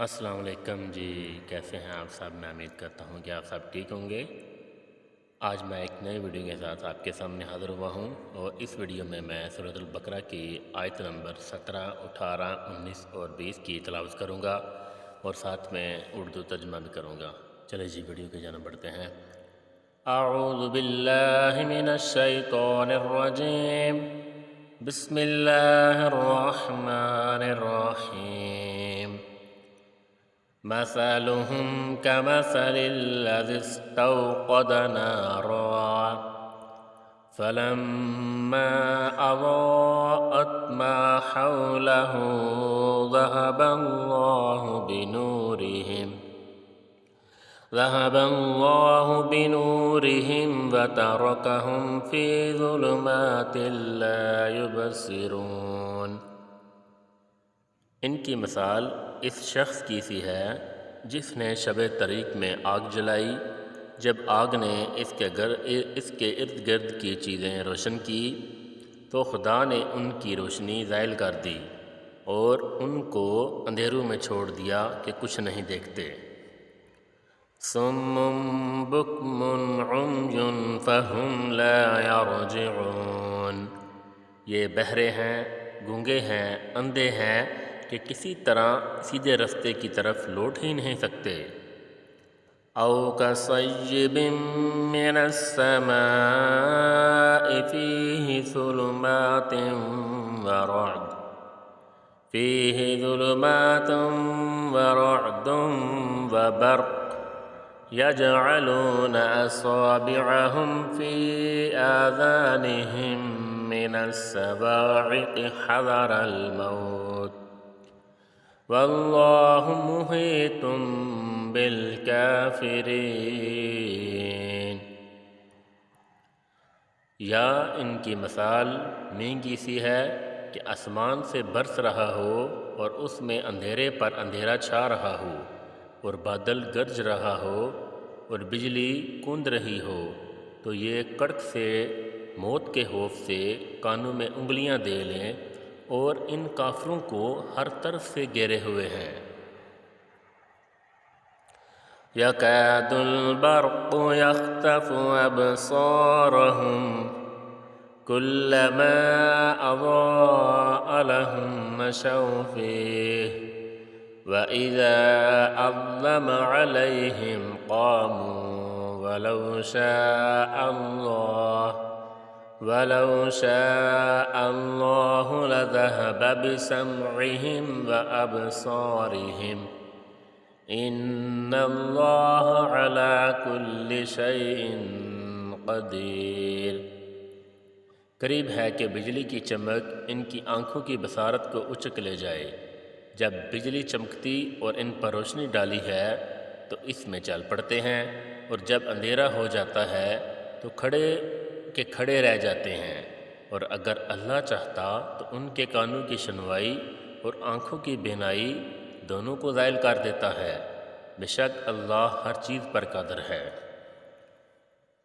السلام علیکم جی، کیسے ہیں آپ سب؟ میں امید کرتا ہوں کہ آپ سب ٹھیک ہوں گے۔ آج میں ایک نئے ویڈیو کے ساتھ آپ کے سامنے حاضر ہوا ہوں، اور اس ویڈیو میں سورۃ البقرہ کی آیت نمبر 17، 18، 19 اور 20 کی تلاوت کروں گا، اور ساتھ میں اردو ترجمہ بھی کروں گا۔ چلے جی ویڈیو کی جانب بڑھتے ہیں۔ اعوذ باللہ من الشیطان الرجیم، بسم اللہ الرحمن الرحیم۔ مثلهم كمثل الذي استوقد نارا فلما أضاءت ما حوله ذهب الله بنورهم وتركهم في ظلمات لا يبصرون۔ ان کی مثال اس شخص کی سی ہے جس نے شب طریق میں آگ جلائی، جب آگ نے اس کے ارد گرد کی چیزیں روشن کی تو خدا نے ان کی روشنی زائل کر دی اور ان کو اندھیروں میں چھوڑ دیا کہ کچھ نہیں دیکھتے۔ صم بکم عمی فہم لا یرجعون، یہ بہرے ہیں، گونگے ہیں، اندھے ہیں کہ کسی طرح سیدھے رستے کی طرف لوٹ ہی نہیں سکتے۔ او کصیب من السماء ظلمات ورعد وبرق يجعلون أصابعهم في آذانهم من الصواعق حذر الموت واللہ محیط بالکافرین۔ یا ان کی مثال مینگی سی ہے کہ آسمان سے برس رہا ہو اور اس میں اندھیرے پر اندھیرا چھا رہا ہو، اور بادل گرج رہا ہو اور بجلی کوند رہی ہو، تو یہ کڑک سے، موت کے خوف سے کانوں میں انگلیاں دے لیں، اور ان کافروں کو ہر طرف سے گھیرے ہوئے ہیں۔ یکاد البرق یخطف ابصارهم کلما اضاء لهم مشوا فیہ وَإِذَا أَظْلَمَ عَلَيْهِمْ قَامُوا وَلَوْ شَاءَ اللَّهُ لَذَهَبَ بِسَمْعِهِمْ وَأَبْصَارِهِمْ إِنَّ اللَّهَ عَلَى كُلِّ شَيْءٍ قَدِيرٌ۔ قریب ہے کہ بجلی کی چمک ان کی آنکھوں کی بصارت کو اچک لے جائے۔ جب بجلی چمکتی اور ان پر روشنی ڈالی ہے تو اس میں چل پڑتے ہیں، اور جب اندھیرا ہو جاتا ہے تو کھڑے رہ جاتے ہیں، اور اگر اللہ چاہتا تو ان کے کانوں کی سنوائی اور آنکھوں کی بینائی دونوں کو زائل کر دیتا ہے۔ بے شک اللہ ہر چیز پر قادر ہے۔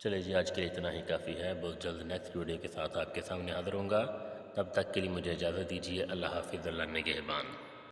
چلے جی آج کے لیے اتنا ہی کافی ہے، بہت جلد نیکسٹ ویڈیو کے ساتھ آپ کے سامنے حاضر ہوں گا۔ تب تک کے لیے مجھے اجازت دیجیے۔ اللہ حافظ، اللہ نگہبان۔